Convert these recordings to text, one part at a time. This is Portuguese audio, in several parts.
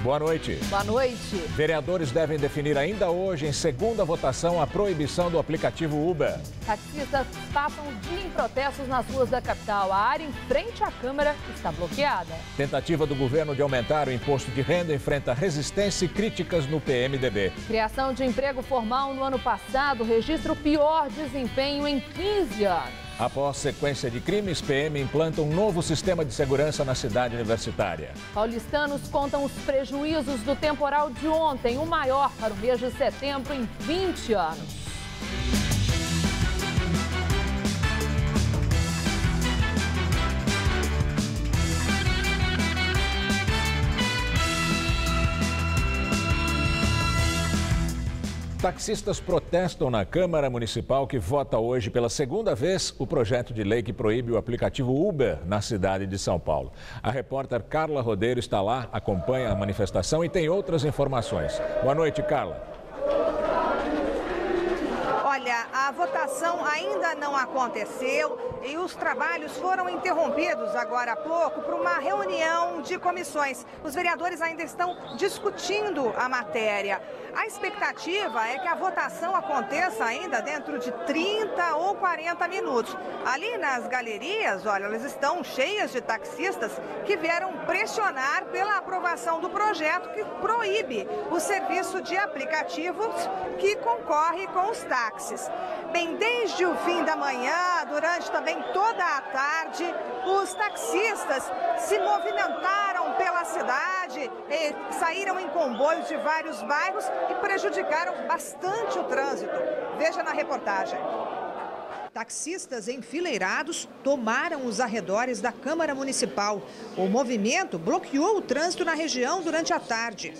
Boa noite. Boa noite. Vereadores devem definir ainda hoje, em segunda votação, a proibição do aplicativo Uber. Taxistas passam o dia em protestos nas ruas da capital. A área em frente à Câmara está bloqueada. Tentativa do governo de aumentar o imposto de renda enfrenta resistência e críticas no PMDB. Criação de emprego formal no ano passado registra o pior desempenho em 15 anos. Após sequência de crimes, PM implanta um novo sistema de segurança na cidade universitária. Paulistanos contam os prejuízos do temporal de ontem, o maior para o mês de setembro em 20 anos. Taxistas protestam na Câmara Municipal que vota hoje pela segunda vez o projeto de lei que proíbe o aplicativo Uber na cidade de São Paulo. A repórter Carla Rodeiro está lá, acompanha a manifestação e tem outras informações. Boa noite, Carla. Olha, a votação ainda não aconteceu e os trabalhos foram interrompidos agora há pouco por uma reunião de comissões. Os vereadores ainda estão discutindo a matéria. A expectativa é que a votação aconteça ainda dentro de 30 ou 40 minutos. Ali nas galerias, olha, elas estão cheias de taxistas que vieram pressionar pela aprovação do projeto que proíbe o serviço de aplicativos que concorre com os táxis. Bem, desde o fim da manhã, durante também toda a tarde, os taxistas se movimentaram pela cidade, saíram em comboios de vários bairros e prejudicaram bastante o trânsito. Veja na reportagem. Taxistas enfileirados tomaram os arredores da Câmara Municipal. O movimento bloqueou o trânsito na região durante a tarde.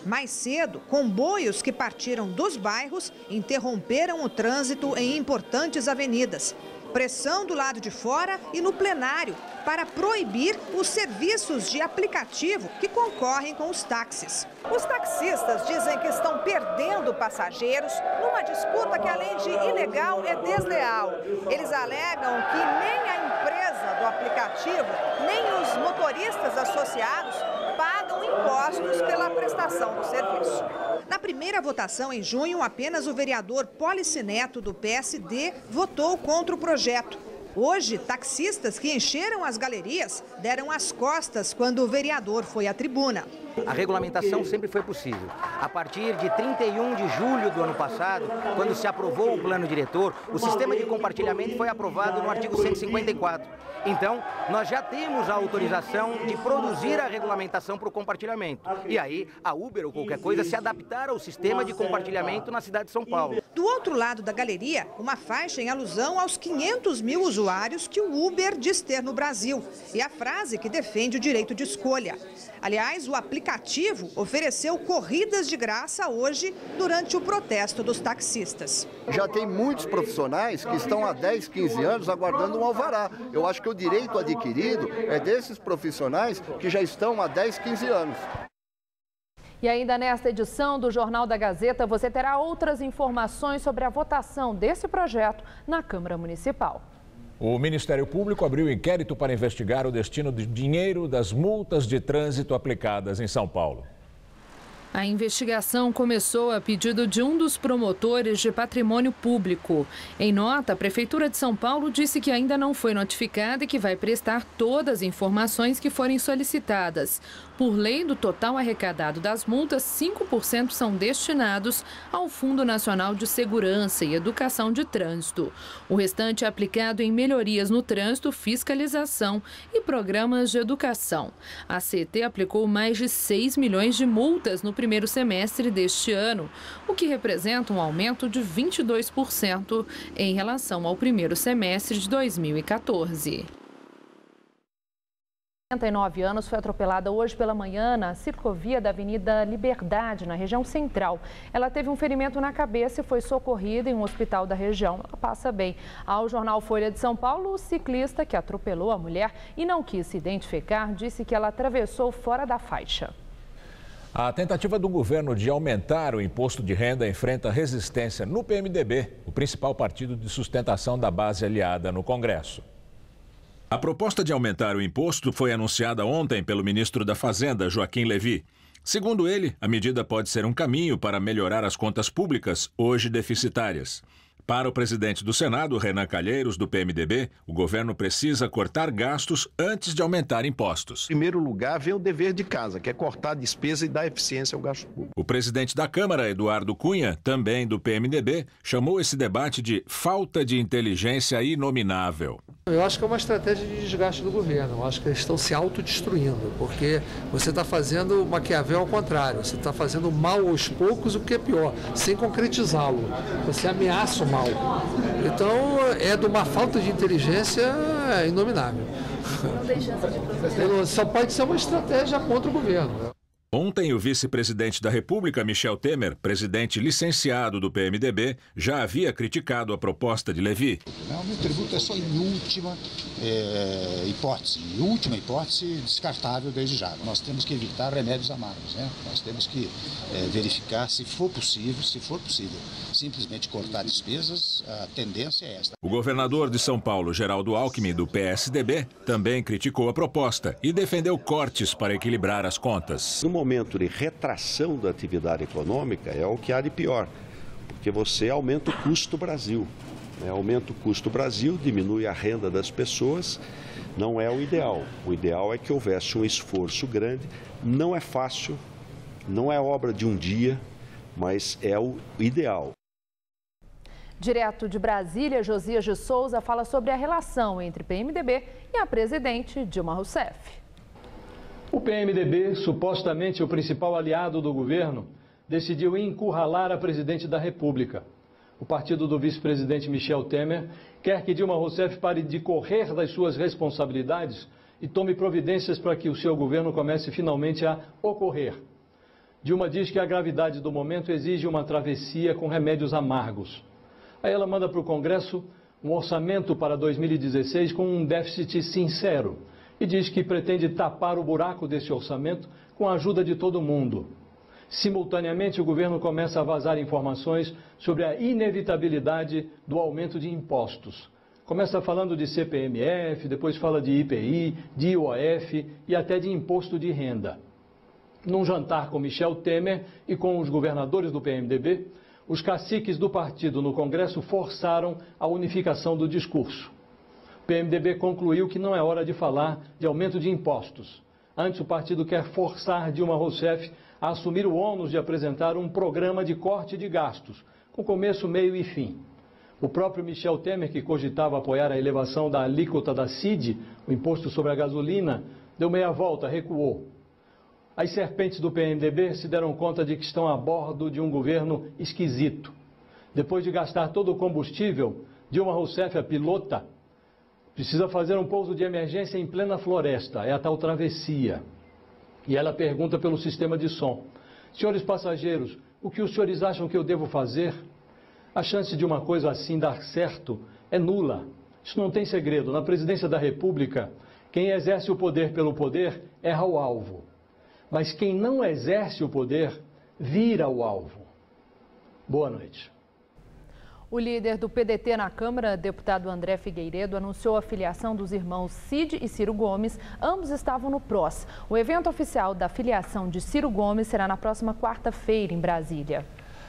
Mais cedo, comboios que partiram dos bairros interromperam o trânsito em importantes avenidas. Pressão do lado de fora e no plenário para proibir os serviços de aplicativo que concorrem com os táxis. Os taxistas dizem que estão perdendo passageiros numa disputa que, além de ilegal, é desleal. Eles alegam que nem a empresa do aplicativo, nem os motoristas associados pagam impostos pela prestação do serviço. Na primeira votação, em junho, apenas o vereador Policineto, do PSD, votou contra o projeto. Hoje, taxistas que encheram as galerias deram as costas quando o vereador foi à tribuna. A regulamentação sempre foi possível. A partir de 31 de julho do ano passado, quando se aprovou o plano diretor, o sistema de compartilhamento foi aprovado no artigo 154. Então, nós já temos a autorização de produzir a regulamentação para o compartilhamento. E aí, a Uber ou qualquer coisa se adaptar ao sistema de compartilhamento na cidade de São Paulo. Do outro lado da galeria, uma faixa em alusão aos 500 mil usuários que o Uber diz ter no Brasil. E a frase que defende o direito de escolha. Aliás, o aplicativo ofereceu corridas de graça hoje durante o protesto dos taxistas. Já tem muitos profissionais que estão há 10, 15 anos aguardando um alvará. Eu acho que o direito adquirido é desses profissionais que já estão há 10, 15 anos. E ainda nesta edição do Jornal da Gazeta, você terá outras informações sobre a votação desse projeto na Câmara Municipal. O Ministério Público abriu inquérito para investigar o destino do dinheiro das multas de trânsito aplicadas em São Paulo. A investigação começou a pedido de um dos promotores de patrimônio público. Em nota, a Prefeitura de São Paulo disse que ainda não foi notificada e que vai prestar todas as informações que forem solicitadas. Por lei, do total arrecadado das multas, 5% são destinados ao Fundo Nacional de Segurança e Educação de Trânsito. O restante é aplicado em melhorias no trânsito, fiscalização e programas de educação. A CT aplicou mais de 6 milhões de multas no primeiro semestre deste ano, o que representa um aumento de 22% em relação ao primeiro semestre de 2014. 49 anos, foi atropelada hoje pela manhã na ciclovia da Avenida Liberdade, na região central. Ela teve um ferimento na cabeça e foi socorrida em um hospital da região. Ela passa bem. Ao jornal Folha de São Paulo, o ciclista que atropelou a mulher e não quis se identificar, disse que ela atravessou fora da faixa. A tentativa do governo de aumentar o imposto de renda enfrenta resistência no PMDB, o principal partido de sustentação da base aliada no Congresso. A proposta de aumentar o imposto foi anunciada ontem pelo ministro da Fazenda, Joaquim Levy. Segundo ele, a medida pode ser um caminho para melhorar as contas públicas, hoje deficitárias. Para o presidente do Senado, Renan Calheiros, do PMDB, o governo precisa cortar gastos antes de aumentar impostos. Em primeiro lugar, vem o dever de casa, que é cortar a despesa e dar eficiência ao gasto público. O presidente da Câmara, Eduardo Cunha, também do PMDB, chamou esse debate de falta de inteligência inominável. Eu acho que é uma estratégia de desgaste do governo. Eu acho que eles estão se autodestruindo, porque você está fazendo Maquiavel ao contrário. Você está fazendo mal aos poucos, o que é pior, sem concretizá-lo. Você ameaça o mal. Então, é de uma falta de inteligência inominável. Não tem chance de prosperar. Só pode ser uma estratégia contra o governo. Ontem, o vice-presidente da República, Michel Temer, presidente licenciado do PMDB, já havia criticado a proposta de Lévy. O meu tributo é só em última hipótese, descartável desde já. Nós temos que evitar remédios amargos, né? Nós temos que verificar se for possível, simplesmente cortar despesas, a tendência é esta. O governador de São Paulo, Geraldo Alckmin, do PSDB, também criticou a proposta e defendeu cortes para equilibrar as contas. No momento de retração da atividade econômica é o que há de pior, porque você aumenta o custo Brasil. Aumenta o custo Brasil, diminui a renda das pessoas, não é o ideal. O ideal é que houvesse um esforço grande, não é fácil, não é obra de um dia, mas é o ideal. Direto de Brasília, Josias de Souza fala sobre a relação entre PMDB e a presidente Dilma Rousseff. O PMDB, supostamente o principal aliado do governo, decidiu encurralar a presidente da República. O partido do vice-presidente Michel Temer quer que Dilma Rousseff pare de correr das suas responsabilidades e tome providências para que o seu governo comece finalmente a ocorrer. Dilma diz que a gravidade do momento exige uma travessia com remédios amargos. Aí ela manda para o Congresso um orçamento para 2016 com um déficit sincero e diz que pretende tapar o buraco desse orçamento com a ajuda de todo mundo. Simultaneamente, o governo começa a vazar informações sobre a inevitabilidade do aumento de impostos. Começa falando de CPMF, depois fala de IPI, de IOF e até de imposto de renda. Num jantar com Michel Temer e com os governadores do PMDB, os caciques do partido no Congresso forçaram a unificação do discurso. O PMDB concluiu que não é hora de falar de aumento de impostos. Antes, o partido quer forçar Dilma Rousseff a assumir o ônus de apresentar um programa de corte de gastos, com começo, meio e fim. O próprio Michel Temer, que cogitava apoiar a elevação da alíquota da CID, o imposto sobre a gasolina, deu meia volta, recuou. As serpentes do PMDB se deram conta de que estão a bordo de um governo esquisito. Depois de gastar todo o combustível, Dilma Rousseff, a pilota, precisa fazer um pouso de emergência em plena floresta, é a tal travessia. E ela pergunta pelo sistema de som: senhores passageiros, o que os senhores acham que eu devo fazer? A chance de uma coisa assim dar certo é nula. Isso não tem segredo. Na presidência da República, quem exerce o poder pelo poder erra o alvo. Mas quem não exerce o poder vira o alvo. Boa noite. O líder do PDT na Câmara, deputado André Figueiredo, anunciou a filiação dos irmãos Cid e Ciro Gomes. Ambos estavam no PROS. O evento oficial da filiação de Ciro Gomes será na próxima quarta-feira, em Brasília.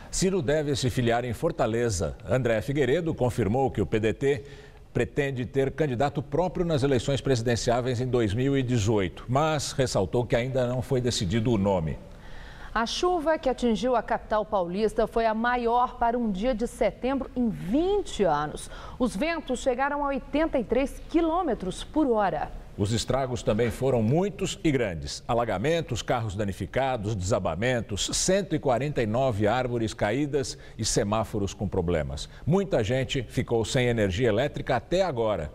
Ciro deve se filiar em Fortaleza. André Figueiredo confirmou que o PDT pretende ter candidato próprio nas eleições presidenciáveis em 2018, mas ressaltou que ainda não foi decidido o nome. A chuva que atingiu a capital paulista foi a maior para um dia de setembro em 20 anos. Os ventos chegaram a 83 quilômetros por hora. Os estragos também foram muitos e grandes. Alagamentos, carros danificados, desabamentos, 149 árvores caídas e semáforos com problemas. Muita gente ficou sem energia elétrica até agora.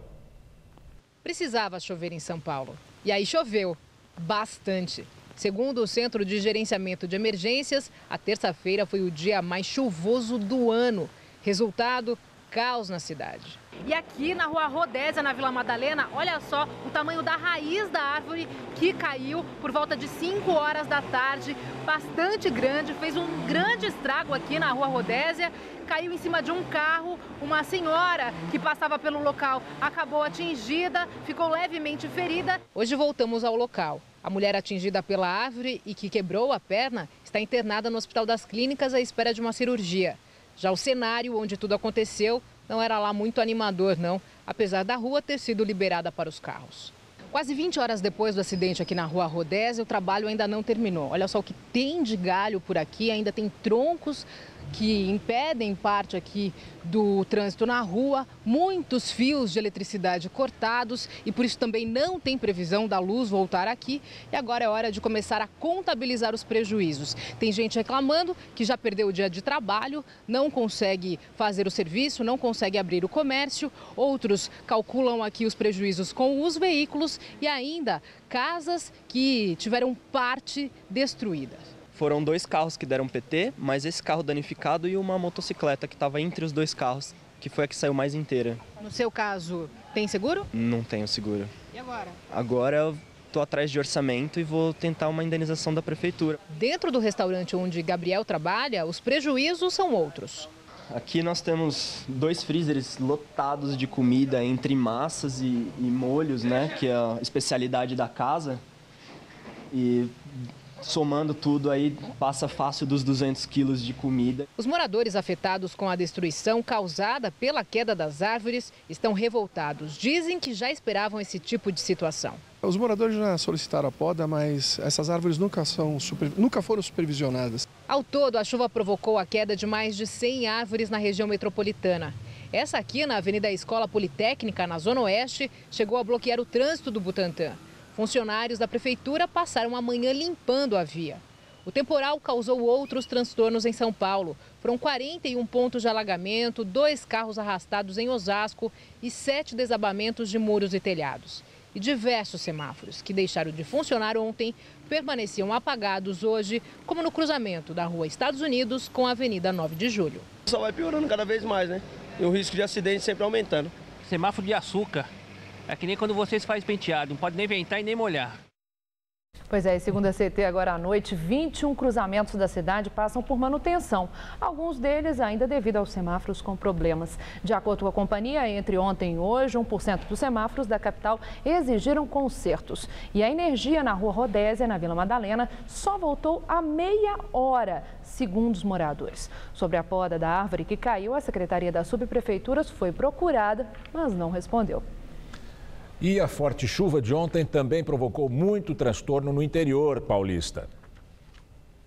Precisava chover em São Paulo. E aí choveu bastante. Segundo o Centro de Gerenciamento de Emergências, a terça-feira foi o dia mais chuvoso do ano. Resultado, caos na cidade. E aqui na Rua Rodésia, na Vila Madalena, olha só o tamanho da raiz da árvore que caiu por volta de 5 horas da tarde. Bastante grande, fez um grande estrago aqui na Rua Rodésia. Caiu em cima de um carro, uma senhora que passava pelo local acabou atingida, ficou levemente ferida. Hoje voltamos ao local. A mulher atingida pela árvore e que quebrou a perna está internada no Hospital das Clínicas à espera de uma cirurgia. Já o cenário onde tudo aconteceu não era lá muito animador, não, apesar da rua ter sido liberada para os carros. Quase 20 horas depois do acidente aqui na Rua Rodésia, o trabalho ainda não terminou. Olha só o que tem de galho por aqui, ainda tem troncos que impedem parte aqui do trânsito na rua, muitos fios de eletricidade cortados e por isso também não tem previsão da luz voltar aqui. E agora é hora de começar a contabilizar os prejuízos. Tem gente reclamando que já perdeu o dia de trabalho, não consegue fazer o serviço, não consegue abrir o comércio. Outros calculam aqui os prejuízos com os veículos e ainda casas que tiveram parte destruída. Foram 2 carros que deram PT, mas esse carro danificado e uma motocicleta que estava entre os 2 carros, que foi a que saiu mais inteira. No seu caso, tem seguro? Não tenho seguro. E agora? Agora eu estou atrás de orçamento e vou tentar uma indenização da prefeitura. Dentro do restaurante onde Gabriel trabalha, os prejuízos são outros. Aqui nós temos 2 freezers lotados de comida entre massas e molhos, né, que é a especialidade da casa. E somando tudo aí, passa fácil dos 200 quilos de comida. Os moradores afetados com a destruição causada pela queda das árvores estão revoltados. Dizem que já esperavam esse tipo de situação. Os moradores já solicitaram a poda, mas essas árvores nunca foram supervisionadas. Ao todo, a chuva provocou a queda de mais de 100 árvores na região metropolitana. Essa aqui, na Avenida Escola Politécnica, na Zona Oeste, chegou a bloquear o trânsito do Butantã. Funcionários da prefeitura passaram a manhã limpando a via. O temporal causou outros transtornos em São Paulo. Foram 41 pontos de alagamento, 2 carros arrastados em Osasco e 7 desabamentos de muros e telhados. E diversos semáforos que deixaram de funcionar ontem permaneciam apagados hoje, como no cruzamento da Rua Estados Unidos com a Avenida 9 de Julho. Só vai piorando cada vez mais, né? E o risco de acidente sempre aumentando. Semáforo de açúcar. É que nem quando vocês fazem penteado, não pode nem ventar e nem molhar. Pois é, segundo a CT, agora à noite, 21 cruzamentos da cidade passam por manutenção. Alguns deles ainda devido aos semáforos com problemas. De acordo com a companhia, entre ontem e hoje, 1% dos semáforos da capital exigiram consertos. E a energia na Rua Rodésia, na Vila Madalena, só voltou a meia hora, segundo os moradores. Sobre a poda da árvore que caiu, a Secretaria das Subprefeituras foi procurada, mas não respondeu. E a forte chuva de ontem também provocou muito transtorno no interior paulista.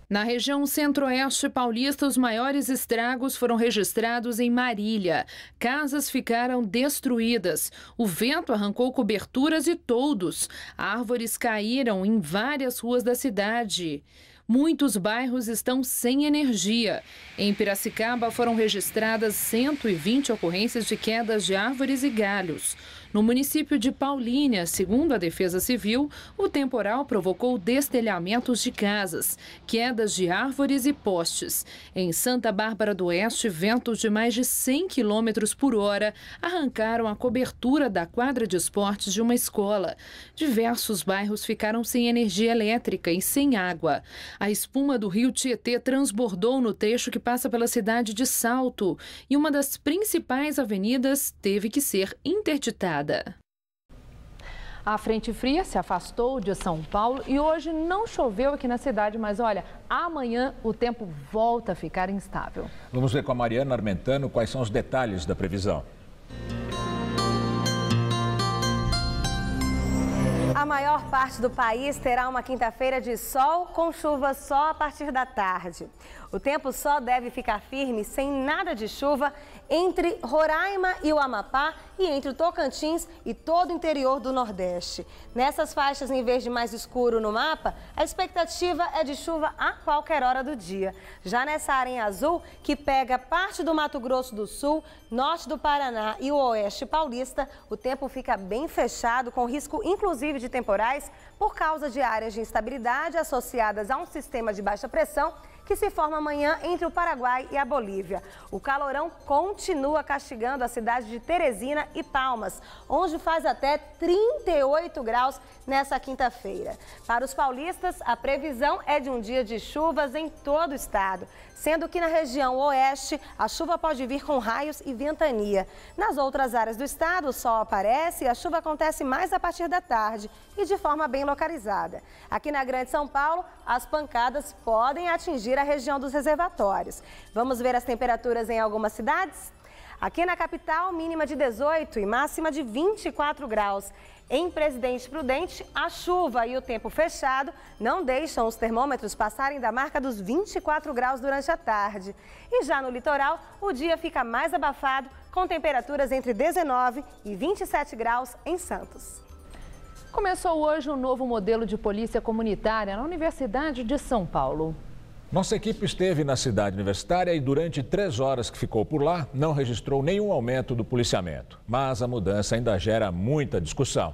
Na região centro-oeste paulista, os maiores estragos foram registrados em Marília. Casas ficaram destruídas. O vento arrancou coberturas e toldos. Árvores caíram em várias ruas da cidade. Muitos bairros estão sem energia. Em Piracicaba foram registradas 120 ocorrências de quedas de árvores e galhos. No município de Paulínia, segundo a Defesa Civil, o temporal provocou destelhamentos de casas, quedas de árvores e postes. Em Santa Bárbara do Oeste, ventos de mais de 100 km por hora arrancaram a cobertura da quadra de esportes de uma escola. Diversos bairros ficaram sem energia elétrica e sem água. A espuma do rio Tietê transbordou no trecho que passa pela cidade de Salto e uma das principais avenidas teve que ser interditada. A frente fria se afastou de São Paulo e hoje não choveu aqui na cidade, mas olha, amanhã o tempo volta a ficar instável. Vamos ver com a Mariana Armentano quais são os detalhes da previsão. A maior parte do país terá uma quinta-feira de sol com chuva só a partir da tarde. O tempo só deve ficar firme, sem nada de chuva, entre Roraima e o Amapá e entre o Tocantins e todo o interior do Nordeste. Nessas faixas em verde mais escuro no mapa, a expectativa é de chuva a qualquer hora do dia. Já nessa área em azul, que pega parte do Mato Grosso do Sul, norte do Paraná e o oeste paulista, o tempo fica bem fechado, com risco inclusive de temporais por causa de áreas de instabilidade associadas a um sistema de baixa pressão que se forma amanhã entre o Paraguai e a Bolívia. O calorão continua castigando a cidade de Teresina e Palmas, onde faz até 38 graus nessa quinta-feira. Para os paulistas, a previsão é de um dia de chuvas em todo o estado, sendo que na região oeste a chuva pode vir com raios e ventania. Nas outras áreas do estado, o sol aparece e a chuva acontece mais a partir da tarde e de forma bem localizada. Aqui na Grande São Paulo, as pancadas podem atingir a região dos reservatórios. Vamos ver as temperaturas em algumas cidades? Aqui na capital, mínima de 18 e máxima de 24 graus. Em Presidente Prudente, a chuva e o tempo fechado não deixam os termômetros passarem da marca dos 24 graus durante a tarde. E já no litoral, o dia fica mais abafado, com temperaturas entre 19 e 27 graus em Santos. Começou hoje um novo modelo de polícia comunitária na Universidade de São Paulo. Nossa equipe esteve na cidade universitária e durante 3 horas que ficou por lá, não registrou nenhum aumento do policiamento. Mas a mudança ainda gera muita discussão.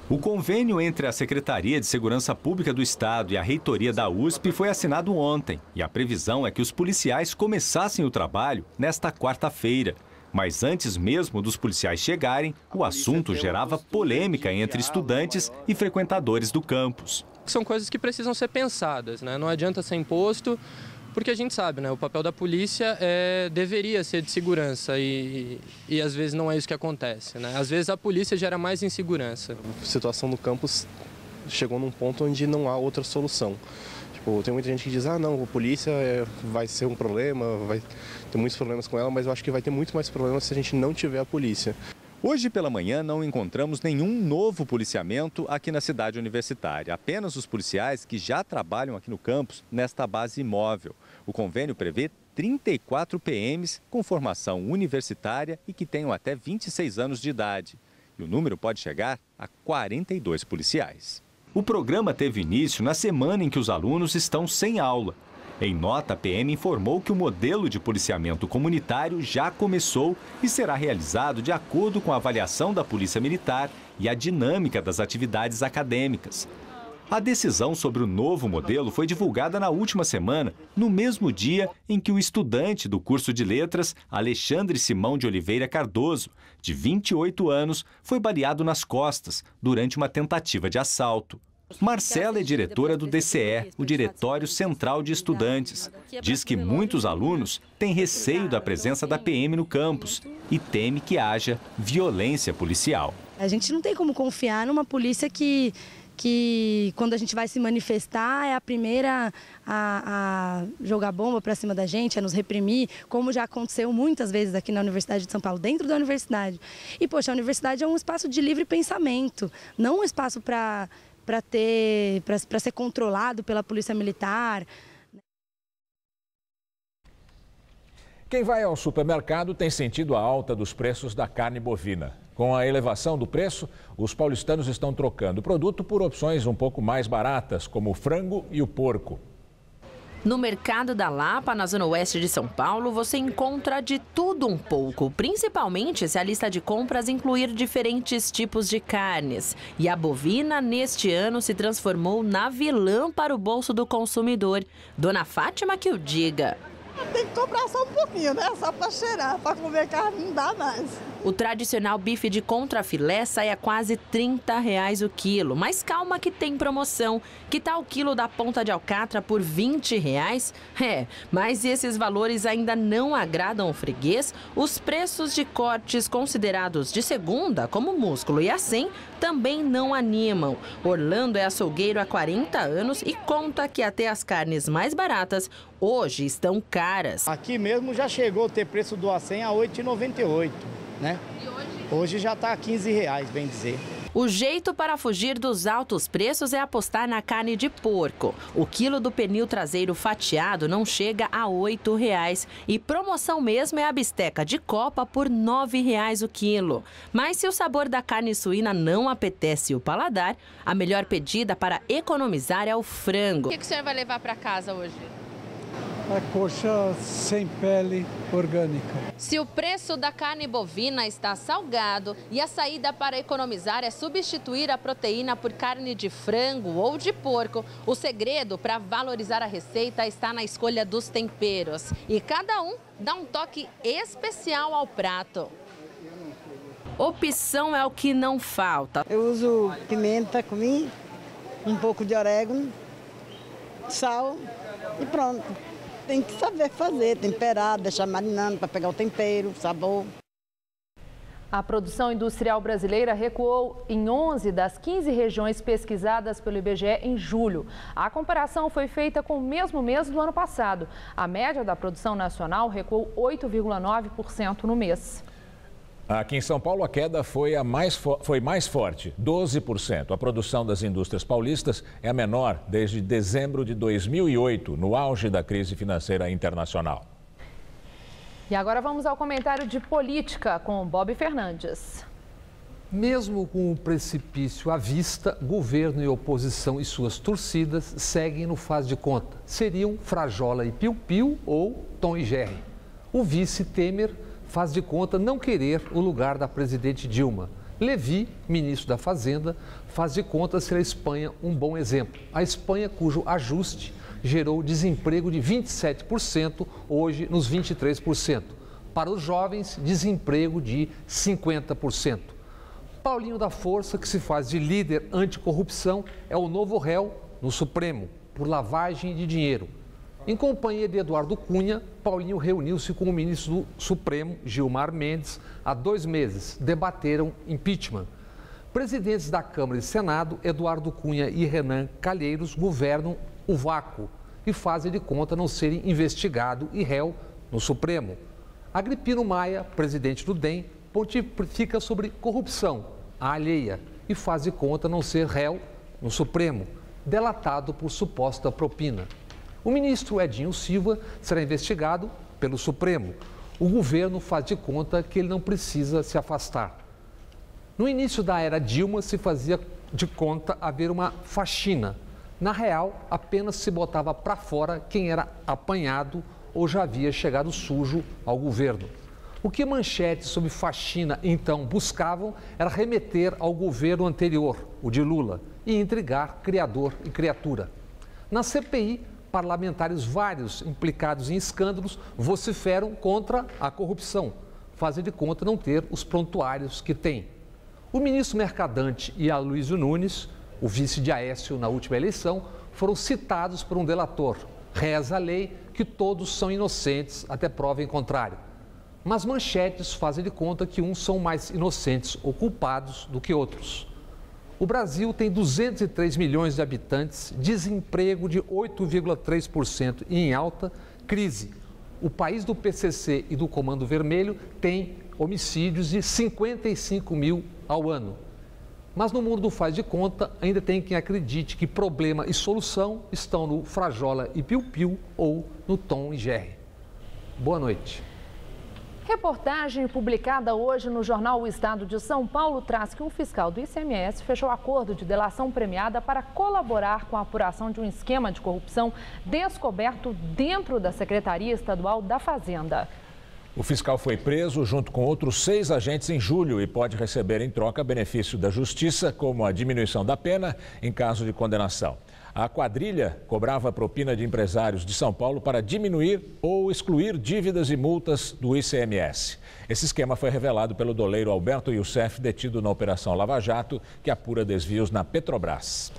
O convênio entre a Secretaria de Segurança Pública do Estado e a Reitoria da USP foi assinado ontem. E a previsão é que os policiais começassem o trabalho nesta quarta-feira. Mas antes mesmo dos policiais chegarem, o assunto gerava polêmica entre estudantes e frequentadores do campus. São coisas que precisam ser pensadas, né? Não adianta ser imposto, porque a gente sabe, né? O papel da polícia deveria ser de segurança e às vezes não é isso que acontece, né? Às vezes a polícia gera mais insegurança. A situação no campus chegou num ponto onde não há outra solução. Tipo, tem muita gente que diz, não, a polícia vai ser um problema, vai ter muitos problemas com ela, mas eu acho que vai ter muito mais problemas se a gente não tiver a polícia. Hoje pela manhã não encontramos nenhum novo policiamento aqui na cidade universitária. Apenas os policiais que já trabalham aqui no campus nesta base móvel. O convênio prevê 34 PMs com formação universitária e que tenham até 26 anos de idade. E o número pode chegar a 42 policiais. O programa teve início na semana em que os alunos estão sem aula. Em nota, a PM informou que o modelo de policiamento comunitário já começou e será realizado de acordo com a avaliação da Polícia Militar e a dinâmica das atividades acadêmicas. A decisão sobre o novo modelo foi divulgada na última semana, no mesmo dia em que o estudante do curso de letras, Alexandre Simão de Oliveira Cardoso, de 28 anos, foi baleado nas costas durante uma tentativa de assalto. Marcela é diretora do DCE, o Diretório Central de Estudantes. Diz que muitos alunos têm receio da presença da PM no campus e teme que haja violência policial. A gente não tem como confiar numa polícia que quando a gente vai se manifestar é a primeira a jogar bomba para cima da gente, a nos reprimir, como já aconteceu muitas vezes aqui na Universidade de São Paulo, dentro da universidade. E, poxa, a universidade é um espaço de livre pensamento, não um espaço para ser controlado pela polícia militar. Quem vai ao supermercado tem sentido a alta dos preços da carne bovina. Com a elevação do preço, os paulistanos estão trocando o produto por opções um pouco mais baratas, como o frango e o porco. No Mercado da Lapa, na zona oeste de São Paulo, você encontra de tudo um pouco, principalmente se a lista de compras incluir diferentes tipos de carnes. E a bovina, neste ano, se transformou na vilã para o bolso do consumidor. Dona Fátima que o diga. Tem que comprar só um pouquinho, né? Só para cheirar, para comer carne não dá mais. O tradicional bife de contrafilé sai a quase R$30 o quilo. Mas calma que tem promoção. Que tal o quilo da ponta de alcatra por R$20? Mas esses valores ainda não agradam o freguês. Os preços de cortes considerados de segunda, como músculo e acém, também não animam. Orlando é açougueiro há 40 anos e conta que até as carnes mais baratas hoje estão caras. Aqui mesmo já chegou a ter preço do acém a R$ 8,98, né? E hoje? Hoje já está a R$15, bem dizer. O jeito para fugir dos altos preços é apostar na carne de porco. O quilo do pernil traseiro fatiado não chega a R$ 8,00. E promoção mesmo é a bisteca de copa por R$ 9,00 o quilo. Mas se o sabor da carne suína não apetece o paladar, a melhor pedida para economizar é o frango. O que o senhor vai levar para casa hoje? a coxa sem pele orgânica. Se o preço da carne bovina está salgado e a saída para economizar é substituir a proteína por carne de frango ou de porco, o segredo para valorizar a receita está na escolha dos temperos. E cada um dá um toque especial ao prato. Opção é o que não falta. Eu uso pimenta, um pouco de orégano, sal e pronto. Tem que saber fazer, temperar, deixar marinando para pegar o tempero, o sabor. A produção industrial brasileira recuou em 11 das 15 regiões pesquisadas pelo IBGE em julho. A comparação foi feita com o mesmo mês do ano passado. A média da produção nacional recuou 8,9% no mês. Aqui em São Paulo, a queda foi mais forte, 12%. A produção das indústrias paulistas é a menor desde dezembro de 2008, no auge da crise financeira internacional. E agora vamos ao comentário de política com Bob Fernandes. Mesmo com o precipício à vista, governo e oposição e suas torcidas seguem no faz de conta. Seriam Frajola e Piu-Piu ou Tom e Jerry. O vice Temer faz de conta não querer o lugar da presidente Dilma. Levi, ministro da Fazenda, faz de conta ser a Espanha um bom exemplo. A Espanha, cujo ajuste gerou desemprego de 27%, hoje nos 23%. Para os jovens, desemprego de 50%. Paulinho da Força, que se faz de líder anticorrupção, é o novo réu no Supremo, por lavagem de dinheiro. Em companhia de Eduardo Cunha, Paulinho reuniu-se com o ministro do Supremo, Gilmar Mendes, há 2 meses. Debateram impeachment. Presidentes da Câmara e Senado, Eduardo Cunha e Renan Calheiros, governam o vácuo e fazem de conta não serem investigado e réu no Supremo. Agripino Maia, presidente do DEM, pontifica sobre corrupção, a alheia, e faz de conta não ser réu no Supremo, delatado por suposta propina. O ministro Edinho Silva será investigado pelo Supremo. O governo faz de conta que ele não precisa se afastar. No início da era Dilma, se fazia de conta haver uma faxina. Na real, apenas se botava para fora quem era apanhado ou já havia chegado sujo ao governo. O que manchetes sobre faxina então buscavam era remeter ao governo anterior, o de Lula, e intrigar criador e criatura. Na CPI, parlamentares vários implicados em escândalos vociferam contra a corrupção, fazem de conta não ter os prontuários que têm. O ministro Mercadante e Aloysio Nunes, o vice de Aécio na última eleição, foram citados por um delator. Reza a lei que todos são inocentes até prova em contrário. Mas manchetes fazem de conta que uns são mais inocentes ou culpados do que outros. O Brasil tem 203 milhões de habitantes, desemprego de 8,3% e em alta, crise. O país do PCC e do Comando Vermelho tem homicídios de 55 mil ao ano. Mas no mundo do faz de conta, ainda tem quem acredite que problema e solução estão no Frajola e Piu-Piu ou no Tom e Jerry. Boa noite. Reportagem publicada hoje no jornal O Estado de São Paulo traz que um fiscal do ICMS fechou acordo de delação premiada para colaborar com a apuração de um esquema de corrupção descoberto dentro da Secretaria Estadual da Fazenda. O fiscal foi preso junto com outros 6 agentes em julho e pode receber em troca benefício da Justiça, como a diminuição da pena em caso de condenação. A quadrilha cobrava propina de empresários de São Paulo para diminuir ou excluir dívidas e multas do ICMS. Esse esquema foi revelado pelo doleiro Alberto Youssef, detido na Operação Lava Jato, que apura desvios na Petrobras.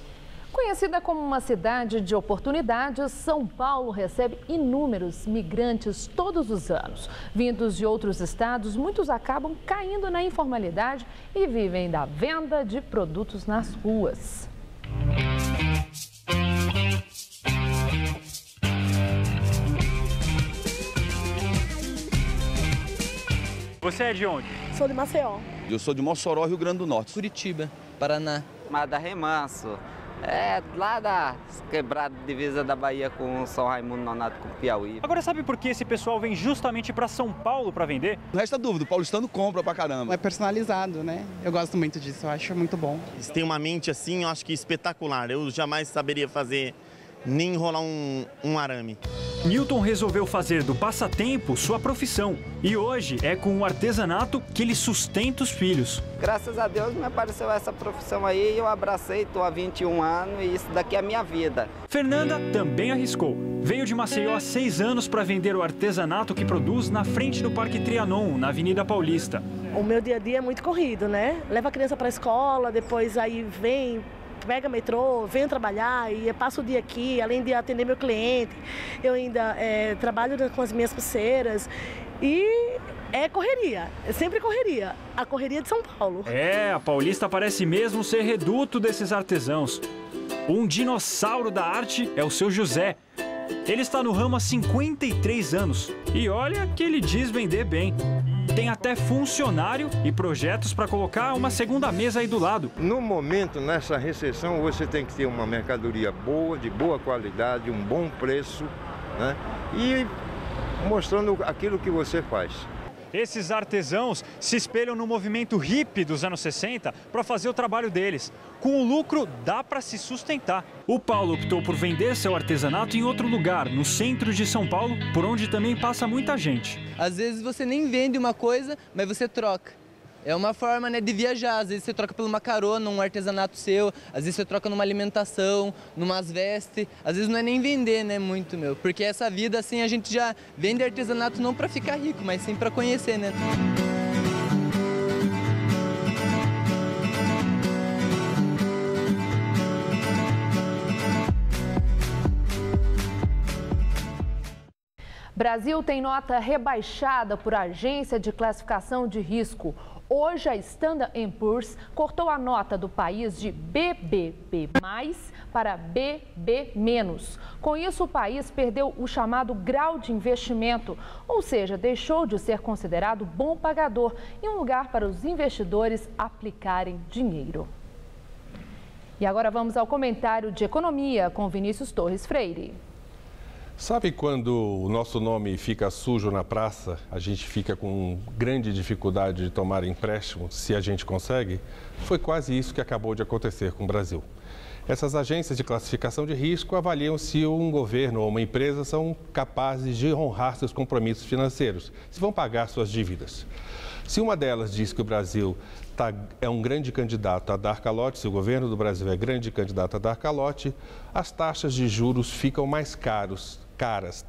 Conhecida como uma cidade de oportunidades, São Paulo recebe inúmeros migrantes todos os anos. Vindos de outros estados, muitos acabam caindo na informalidade e vivem da venda de produtos nas ruas. Você é de onde? Sou de Maceió. Eu sou de Mossoró, Rio Grande do Norte. Curitiba, Paraná. Da Remanso. É lá da quebrada divisa da Bahia com São Raimundo Nonato com Piauí. Agora sabe por que esse pessoal vem justamente para São Paulo para vender? Não resta dúvida, o paulistano compra pra caramba. É personalizado, né? Eu gosto muito disso, eu acho muito bom. Eles têm uma mente assim, eu acho que espetacular. Eu jamais saberia fazer nem enrolar um arame. Newton resolveu fazer do passatempo sua profissão e hoje é com o artesanato que ele sustenta os filhos. Graças a Deus me apareceu essa profissão aí, eu abracei, estou há 21 anos e isso daqui é a minha vida. Fernanda também arriscou. Veio de Maceió há 6 anos para vender o artesanato que produz na frente do Parque Trianon, na Avenida Paulista. O meu dia a dia é muito corrido, né? Leva a criança para a escola, depois aí vem, pega metrô, venho trabalhar e passo o dia aqui, além de atender meu cliente, eu ainda trabalho com as minhas pulseiras e é correria, é sempre correria, a correria de São Paulo. A Paulista parece mesmo ser reduto desses artesãos. Um dinossauro da arte é o seu José. Ele está no ramo há 53 anos e olha que ele diz vender bem. Tem até funcionário e projetos para colocar uma segunda mesa aí do lado. No momento, nessa recessão, você tem que ter uma mercadoria boa, de boa qualidade, um bom preço, né? E mostrando aquilo que você faz. Esses artesãos se espelham no movimento hippie dos anos 60 para fazer o trabalho deles. Com o lucro, dá para se sustentar. O Paulo optou por vender seu artesanato em outro lugar, no centro de São Paulo, por onde também passa muita gente. Às vezes você nem vende uma coisa, mas você troca. É uma forma, né, de viajar. Às vezes você troca por uma carona, um artesanato seu, às vezes você troca numa alimentação, numas vestes. Às vezes não é nem vender, né, muito, meu. Porque essa vida, assim, a gente já vende artesanato não para ficar rico, mas sim para conhecer, né. Brasil tem nota rebaixada por agência de classificação de risco. Hoje, a Standard & Poor's cortou a nota do país de BBB+, para BB-. Com isso, o país perdeu o chamado grau de investimento, ou seja, deixou de ser considerado bom pagador e um lugar para os investidores aplicarem dinheiro. E agora vamos ao comentário de economia com Vinícius Torres Freire. Sabe quando o nosso nome fica sujo na praça, a gente fica com grande dificuldade de tomar empréstimo, se a gente consegue? Foi quase isso que acabou de acontecer com o Brasil. Essas agências de classificação de risco avaliam se um governo ou uma empresa são capazes de honrar seus compromissos financeiros, se vão pagar suas dívidas. Se uma delas diz que o Brasil é um grande candidato a dar calote, se o governo do Brasil é grande candidato a dar calote, as taxas de juros ficam mais caras,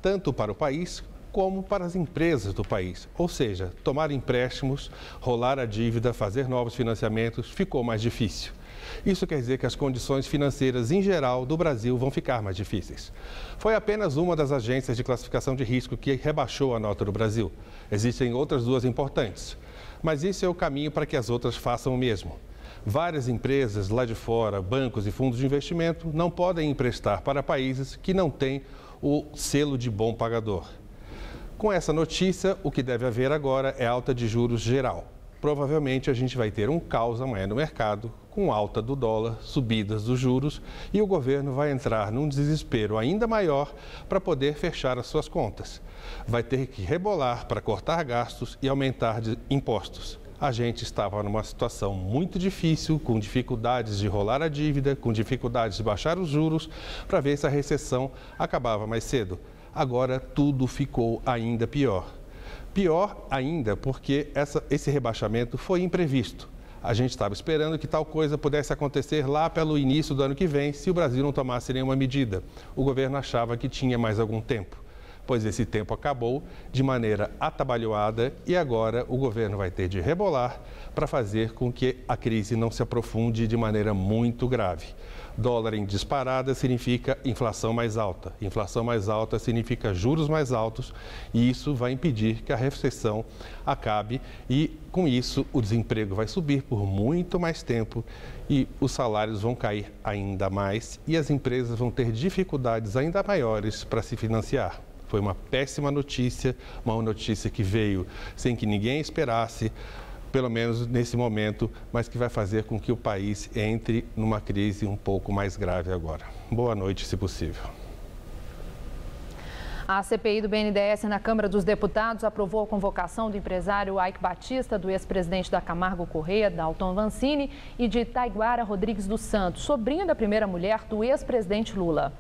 tanto para o país como para as empresas do país. Ou seja, tomar empréstimos, rolar a dívida, fazer novos financiamentos ficou mais difícil. Isso quer dizer que as condições financeiras em geral do Brasil vão ficar mais difíceis. Foi apenas uma das agências de classificação de risco que rebaixou a nota do Brasil. Existem outras duas importantes, mas isso é o caminho para que as outras façam o mesmo. Várias empresas lá de fora, bancos e fundos de investimento, não podem emprestar para países que não têm o selo de bom pagador. Com essa notícia, o que deve haver agora é alta de juros geral. Provavelmente a gente vai ter um caos amanhã no mercado, com alta do dólar, subidas dos juros, e o governo vai entrar num desespero ainda maior para poder fechar as suas contas. Vai ter que rebolar para cortar gastos e aumentar impostos. A gente estava numa situação muito difícil, com dificuldades de rolar a dívida, com dificuldades de baixar os juros, para ver se a recessão acabava mais cedo. Agora tudo ficou ainda pior. Pior ainda porque esse rebaixamento foi imprevisto. A gente estava esperando que tal coisa pudesse acontecer lá pelo início do ano que vem, se o Brasil não tomasse nenhuma medida. O governo achava que tinha mais algum tempo, pois esse tempo acabou de maneira atabalhoada e agora o governo vai ter de rebolar para fazer com que a crise não se aprofunde de maneira muito grave. Dólar em disparada significa inflação mais alta. Inflação mais alta significa juros mais altos e isso vai impedir que a recessão acabe e, com isso, o desemprego vai subir por muito mais tempo e os salários vão cair ainda mais e as empresas vão ter dificuldades ainda maiores para se financiar. Foi uma péssima notícia, uma notícia que veio sem que ninguém esperasse, pelo menos nesse momento, mas que vai fazer com que o país entre numa crise um pouco mais grave agora. Boa noite, se possível. A CPI do BNDES na Câmara dos Deputados aprovou a convocação do empresário Ike Batista, do ex-presidente da Camargo Corrêa, Dalton Vancini, e de Taiguara Rodrigues dos Santos, sobrinho da primeira mulher do ex-presidente Lula.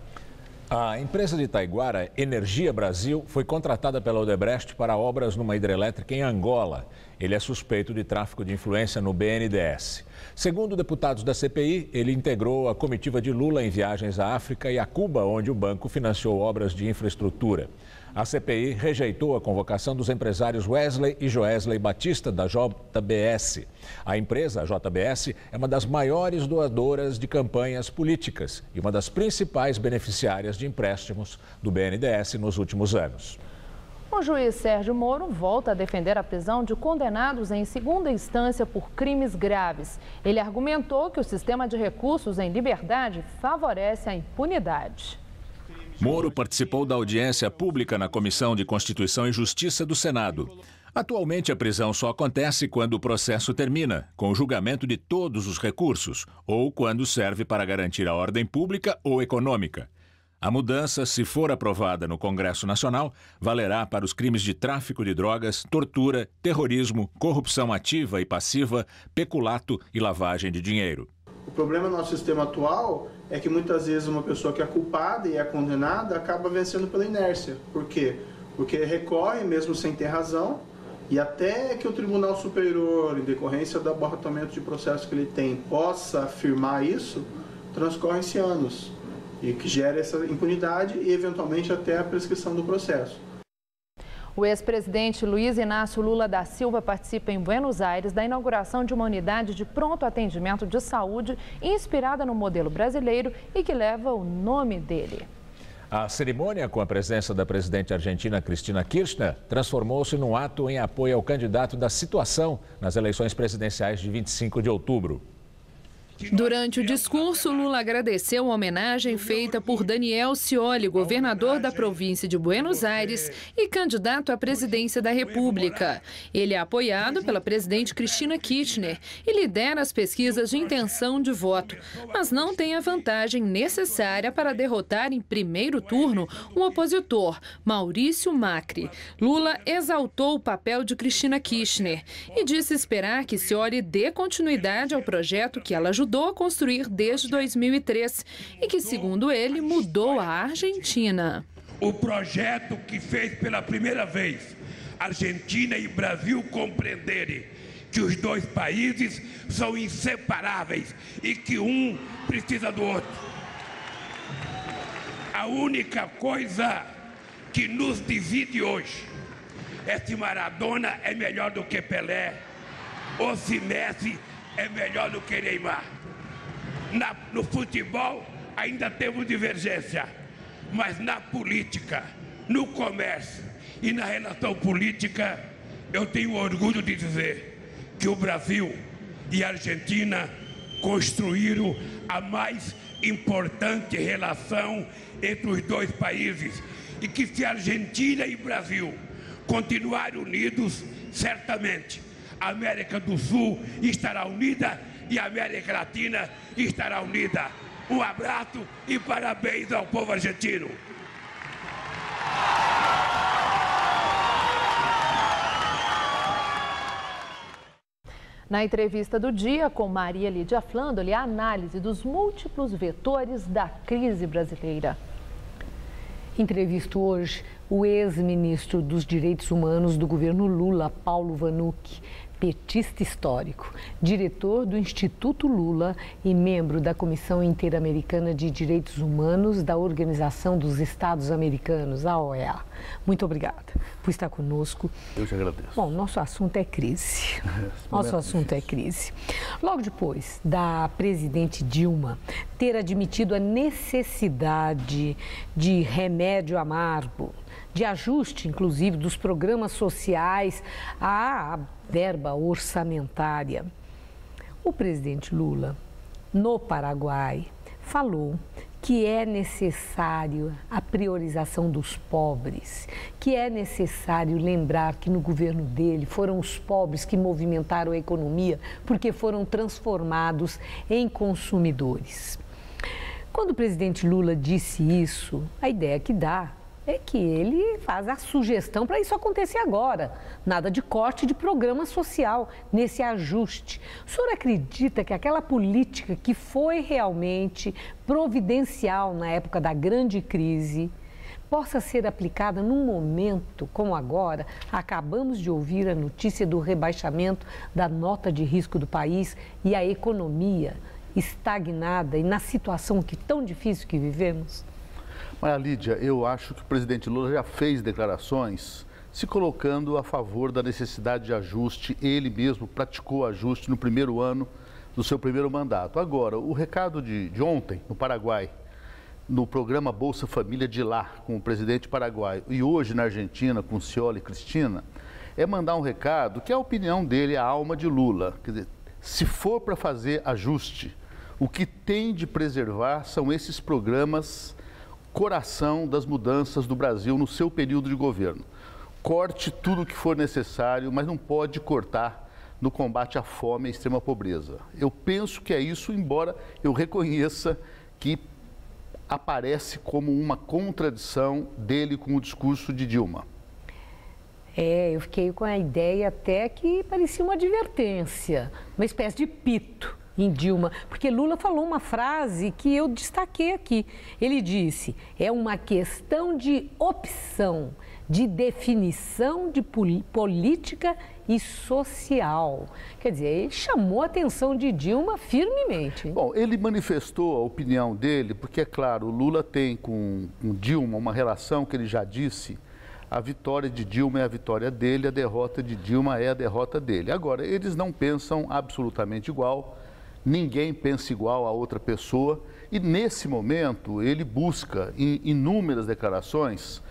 A empresa de Taiguara, Energia Brasil, foi contratada pela Odebrecht para obras numa hidrelétrica em Angola. Ele é suspeito de tráfico de influência no BNDES. Segundo deputados da CPI, ele integrou a comitiva de Lula em viagens à África e a Cuba, onde o banco financiou obras de infraestrutura. A CPI rejeitou a convocação dos empresários Wesley e Joesley Batista, da JBS. A empresa, a JBS, é uma das maiores doadoras de campanhas políticas e uma das principais beneficiárias de empréstimos do BNDES nos últimos anos. O juiz Sérgio Moro volta a defender a prisão de condenados em segunda instância por crimes graves. Ele argumentou que o sistema de recursos em liberdade favorece a impunidade. Moro participou da audiência pública na Comissão de Constituição e Justiça do Senado. Atualmente, a prisão só acontece quando o processo termina, com o julgamento de todos os recursos, ou quando serve para garantir a ordem pública ou econômica. A mudança, se for aprovada no Congresso Nacional, valerá para os crimes de tráfico de drogas, tortura, terrorismo, corrupção ativa e passiva, peculato e lavagem de dinheiro. O problema do nosso sistema atual é que muitas vezes uma pessoa que é culpada e é condenada acaba vencendo pela inércia. Por quê? Porque recorre mesmo sem ter razão e até que o Tribunal Superior, em decorrência do abarrotamento de processo que ele tem, possa afirmar isso, transcorrem-se anos. E que gera essa impunidade e, eventualmente, até a prescrição do processo. O ex-presidente Luiz Inácio Lula da Silva participa em Buenos Aires da inauguração de uma unidade de pronto atendimento de saúde inspirada no modelo brasileiro e que leva o nome dele. A cerimônia, com a presença da presidente argentina Cristina Kirchner, transformou-se num ato em apoio ao candidato da situação nas eleições presidenciais de 25 de outubro. Durante o discurso, Lula agradeceu a homenagem feita por Daniel Scioli, governador da província de Buenos Aires e candidato à presidência da República. Ele é apoiado pela presidente Cristina Kirchner e lidera as pesquisas de intenção de voto, mas não tem a vantagem necessária para derrotar em primeiro turno o opositor, Maurício Macri. Lula exaltou o papel de Cristina Kirchner e disse esperar que Scioli dê continuidade ao projeto que ela ajudou a construir desde 2003 e que, segundo ele, mudou a Argentina. O projeto que fez pela primeira vez Argentina e Brasil compreenderem que os dois países são inseparáveis e que um precisa do outro. A única coisa que nos divide hoje é se Maradona é melhor do que Pelé ou se Messi é melhor do que Neymar. No futebol ainda temos divergência, mas na política, no comércio e na relação política, eu tenho orgulho de dizer que o Brasil e a Argentina construíram a mais importante relação entre os dois países e que se Argentina e Brasil continuarem unidos, certamente a América do Sul estará unida e a América Latina estará unida. Um abraço e parabéns ao povo argentino. Na entrevista do dia com Maria Lídia Flandoli, a análise dos múltiplos vetores da crise brasileira. Entrevisto hoje o ex-ministro dos Direitos Humanos do governo Lula, Paulo Vanucchi, petista histórico, diretor do Instituto Lula e membro da Comissão Interamericana de Direitos Humanos da Organização dos Estados Americanos, a OEA. Muito obrigada por estar conosco. Eu te agradeço. Bom, nosso assunto é crise. Nosso assunto é crise. Logo depois da presidente Dilma ter admitido a necessidade de remédio amargo, de ajuste, inclusive, dos programas sociais à verba orçamentária. O presidente Lula, no Paraguai, falou que é necessário a priorização dos pobres, que é necessário lembrar que no governo dele foram os pobres que movimentaram a economia porque foram transformados em consumidores. Quando o presidente Lula disse isso, a ideia que dá é que ele faz a sugestão para isso acontecer agora. Nada de corte de programa social nesse ajuste. O senhor acredita que aquela política que foi realmente providencial na época da grande crise possa ser aplicada num momento como agora? Acabamos de ouvir a notícia do rebaixamento da nota de risco do país e a economia estagnada e na situação tão difícil que vivemos. Mas, Lídia, eu acho que o presidente Lula já fez declarações se colocando a favor da necessidade de ajuste. Ele mesmo praticou ajuste no primeiro ano do seu primeiro mandato. Agora, o recado de ontem, no Paraguai, no programa Bolsa Família de lá, com o presidente paraguaio, e hoje na Argentina, com Scioli e Cristina, é mandar um recado que é a opinião dele, a alma de Lula. Quer dizer, se for para fazer ajuste, o que tem de preservar são esses programas coração das mudanças do Brasil no seu período de governo. Corte tudo o que for necessário, mas não pode cortar no combate à fome e à extrema pobreza. Eu penso que é isso, embora eu reconheça que aparece como uma contradição dele com o discurso de Dilma. Eu fiquei com a ideia até que parecia uma advertência, uma espécie de pito em Dilma, porque Lula falou uma frase que eu destaquei aqui. Ele disse, é uma questão de opção, de definição de política e social. Quer dizer, ele chamou a atenção de Dilma firmemente. Bom, ele manifestou a opinião dele, porque, é claro, o Lula tem com Dilma uma relação que ele já disse, a vitória de Dilma é a vitória dele, a derrota de Dilma é a derrota dele. Agora, eles não pensam absolutamente igual, ninguém pensa igual a outra pessoa e, nesse momento, ele busca, em inúmeras declarações,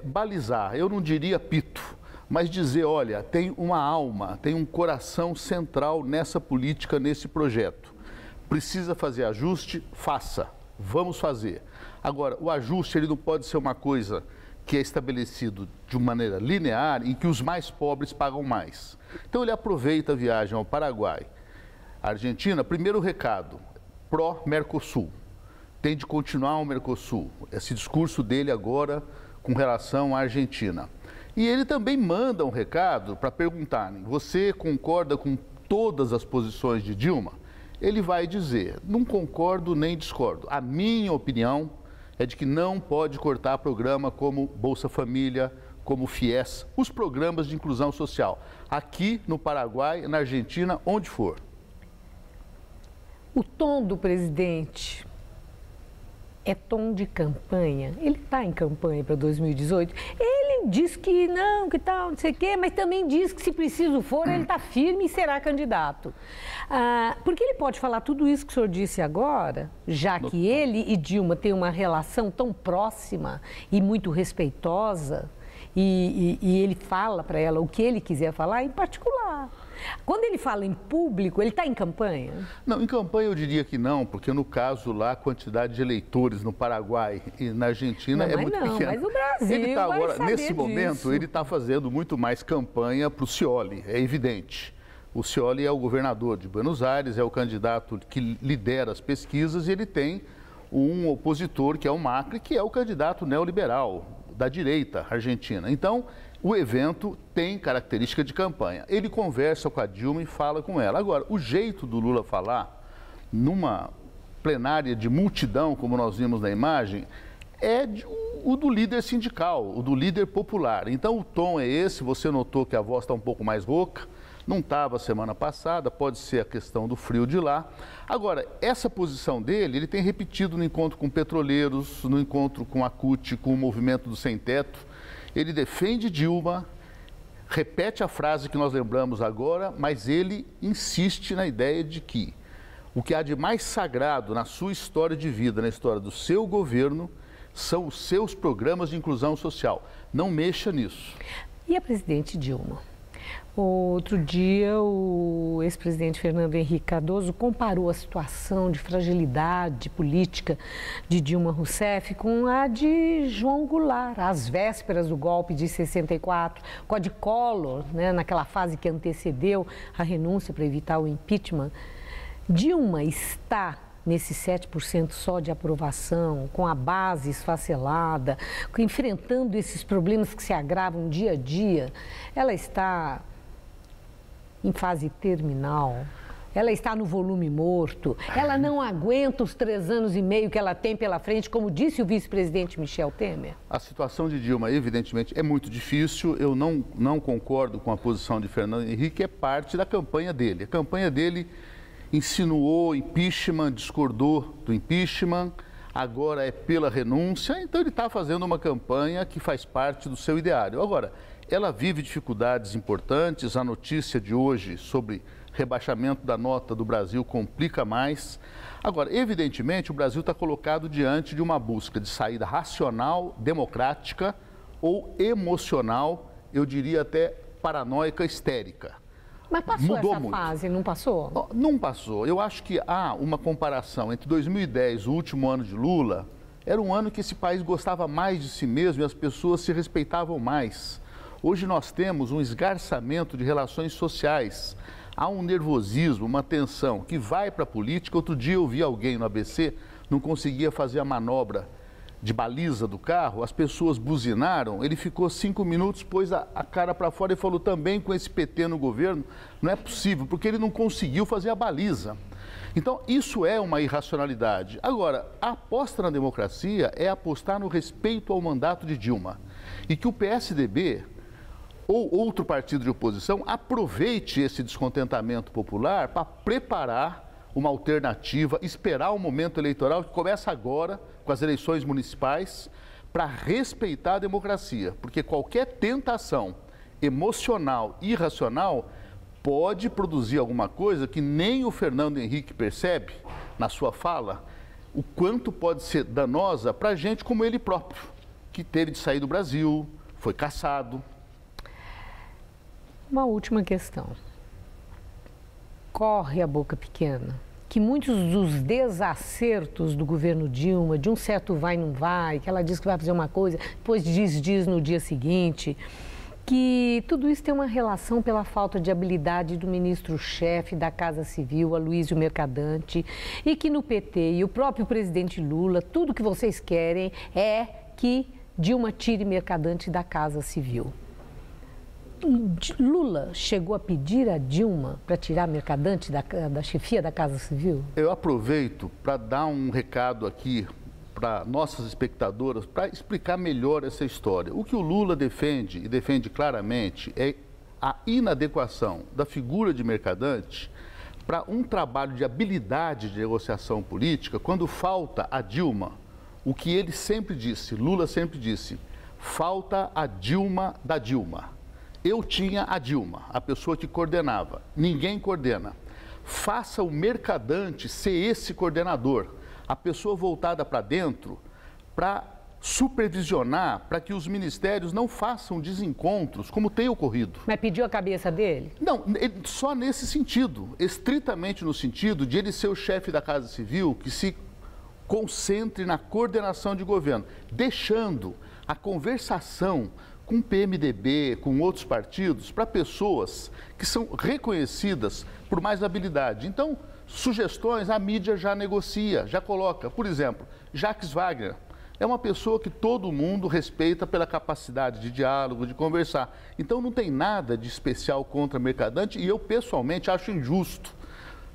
balizar, eu não diria pito, mas dizer, olha, tem uma alma, tem um coração central nessa política, nesse projeto. Precisa fazer ajuste? Faça, vamos fazer. Agora, o ajuste ele não pode ser uma coisa que é estabelecido de uma maneira linear, em que os mais pobres pagam mais. Então, ele aproveita a viagem ao Paraguai, Argentina. Primeiro recado, pró-Mercosul, tem de continuar o Mercosul, esse discurso dele agora com relação à Argentina. E ele também manda um recado para perguntarem, você concorda com todas as posições de Dilma? Ele vai dizer, não concordo nem discordo, a minha opinião é de que não pode cortar programa como Bolsa Família, como FIES, os programas de inclusão social, aqui no Paraguai, na Argentina, onde for. O tom do presidente é tom de campanha. Ele está em campanha para 2018. Ele diz que não, que tal, não sei o quê, mas também diz que se preciso for, ele está firme e será candidato. Porque ele pode falar tudo isso que o senhor disse agora, já que ele e Dilma têm uma relação tão próxima e muito respeitosa, e ele fala para ela o que ele quiser falar, em particular. Quando ele fala em público, ele está em campanha? Não, em campanha eu diria que não, porque no caso lá a quantidade de eleitores no Paraguai e na Argentina é muito pequena. Mas o Brasil ele tá agora, vai nesse saber momento, disso. ele está fazendo muito mais campanha para o Scioli, é evidente. O Scioli é o governador de Buenos Aires, é o candidato que lidera as pesquisas e ele tem um opositor que é o Macri, que é o candidato neoliberal da direita argentina. Então, o evento tem característica de campanha. Ele conversa com a Dilma e fala com ela. Agora, o jeito do Lula falar, numa plenária de multidão, como nós vimos na imagem, é o do líder sindical, o do líder popular. Então, o tom é esse, você notou que a voz está um pouco mais rouca, não estava semana passada, pode ser a questão do frio de lá. Agora, essa posição dele, ele tem repetido no encontro com petroleiros, no encontro com a CUT, com o movimento do Sem Teto. Ele defende Dilma, repete a frase que nós lembramos agora, mas ele insiste na ideia de que o que há de mais sagrado na sua história de vida, na história do seu governo, são os seus programas de inclusão social. Não mexa nisso. E a presidente Dilma? Outro dia, o ex-presidente Fernando Henrique Cardoso comparou a situação de fragilidade política de Dilma Rousseff com a de João Goulart, às vésperas do golpe de 64, com a de Collor, né, naquela fase que antecedeu a renúncia para evitar o impeachment. Dilma está nesse 7% só de aprovação, com a base esfacelada, enfrentando esses problemas que se agravam dia a dia, ela está em fase terminal, ela está no volume morto, ela não aguenta os 3 anos e meio que ela tem pela frente, como disse o vice-presidente Michel Temer? A situação de Dilma, evidentemente, é muito difícil. Eu não concordo com a posição de Fernando Henrique, é parte da campanha dele. A campanha dele insinuou impeachment, discordou do impeachment, agora é pela renúncia, então ele está fazendo uma campanha que faz parte do seu ideário. Agora, ela vive dificuldades importantes, a notícia de hoje sobre rebaixamento da nota do Brasil complica mais. Agora, evidentemente, o Brasil está colocado diante de uma busca de saída racional, democrática ou emocional, eu diria até paranoica, histérica. Mas passou essa fase, não passou? Não passou. Eu acho que há uma comparação entre 2010, o último ano de Lula, era um ano que esse país gostava mais de si mesmo e as pessoas se respeitavam mais. Hoje nós temos um esgarçamento de relações sociais. Há um nervosismo, uma tensão que vai para a política. Outro dia eu vi alguém no ABC, não conseguia fazer a manobra de baliza do carro, as pessoas buzinaram, ele ficou 5 minutos, pôs a cara para fora e falou também com esse PT no governo, não é possível, porque ele não conseguiu fazer a baliza. Então, isso é uma irracionalidade. Agora, a aposta na democracia é apostar no respeito ao mandato de Dilma e que o PSDB ou outro partido de oposição aproveite esse descontentamento popular para preparar uma alternativa, esperar o momento eleitoral que começa agora, com as eleições municipais, para respeitar a democracia. Porque qualquer tentação emocional, irracional, pode produzir alguma coisa que nem o Fernando Henrique percebe, na sua fala, o quanto pode ser danosa para gente como ele próprio, que teve de sair do Brasil, foi caçado. Uma última questão. Corre a boca pequena que muitos dos desacertos do governo Dilma, de um certo vai não vai, que ela diz que vai fazer uma coisa, depois diz no dia seguinte, que tudo isso tem uma relação pela falta de habilidade do ministro-chefe da Casa Civil, Aloysio Mercadante, e que no PT e o próprio presidente Lula, tudo que vocês querem é que Dilma tire Mercadante da Casa Civil. Lula chegou a pedir a Dilma para tirar Mercadante da chefia da Casa Civil? Eu aproveito para dar um recado aqui para nossas espectadoras, para explicar melhor essa história. O que o Lula defende, e defende claramente, é a inadequação da figura de Mercadante para um trabalho de habilidade de negociação política, quando falta a Dilma, o que ele sempre disse, Lula sempre disse, falta a Dilma da Dilma. Eu tinha a Dilma, a pessoa que coordenava. Ninguém coordena. Faça o Mercadante ser esse coordenador, a pessoa voltada para dentro, para supervisionar, para que os ministérios não façam desencontros, como tem ocorrido. Mas pediu a cabeça dele? Não, só nesse sentido, estritamente no sentido de ele ser o chefe da Casa Civil, que se concentre na coordenação de governo, deixando a conversação com o PMDB, com outros partidos, para pessoas que são reconhecidas por mais habilidade. Então, sugestões a mídia já negocia, já coloca. Por exemplo, Jacques Wagner é uma pessoa que todo mundo respeita pela capacidade de diálogo, de conversar. Então, não tem nada de especial contra Mercadante e eu, pessoalmente, acho injusto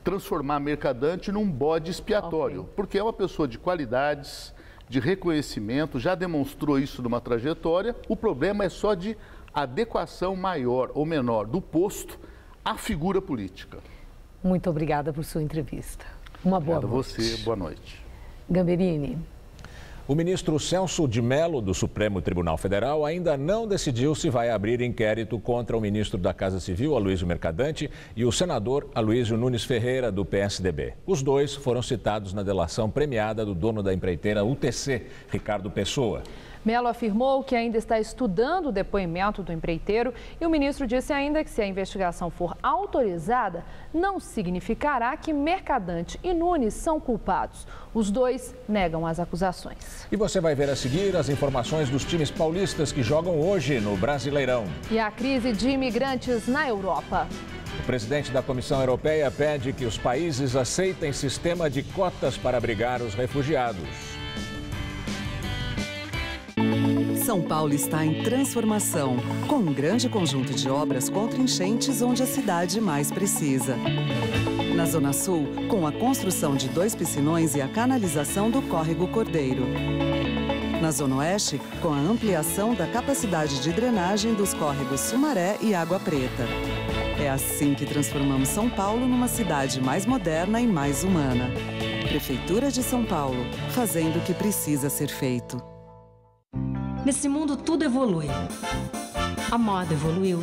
transformar Mercadante num bode expiatório, porque é uma pessoa de qualidades, de reconhecimento, já demonstrou isso numa trajetória. O problema é só de adequação maior ou menor do posto à figura política. Muito obrigada por sua entrevista. Uma boa noite. Obrigado a você, boa noite. Gamberini. O ministro Celso de Mello, do Supremo Tribunal Federal, ainda não decidiu se vai abrir inquérito contra o ministro da Casa Civil, Aloysio Mercadante, e o senador Aloysio Nunes Ferreira, do PSDB. Os dois foram citados na delação premiada do dono da empreiteira UTC, Ricardo Pessoa. Mello afirmou que ainda está estudando o depoimento do empreiteiro e o ministro disse ainda que se a investigação for autorizada, não significará que Mercadante e Nunes são culpados. Os dois negam as acusações. E você vai ver a seguir as informações dos times paulistas que jogam hoje no Brasileirão. E a crise de imigrantes na Europa. O presidente da Comissão Europeia pede que os países aceitem sistema de cotas para abrigar os refugiados. São Paulo está em transformação, com um grande conjunto de obras contra enchentes onde a cidade mais precisa. Na Zona Sul, com a construção de 2 piscinões e a canalização do Córrego Cordeiro. Na Zona Oeste, com a ampliação da capacidade de drenagem dos córregos Sumaré e Água Preta. É assim que transformamos São Paulo numa cidade mais moderna e mais humana. Prefeitura de São Paulo, fazendo o que precisa ser feito. Nesse mundo tudo evolui. A moda evoluiu.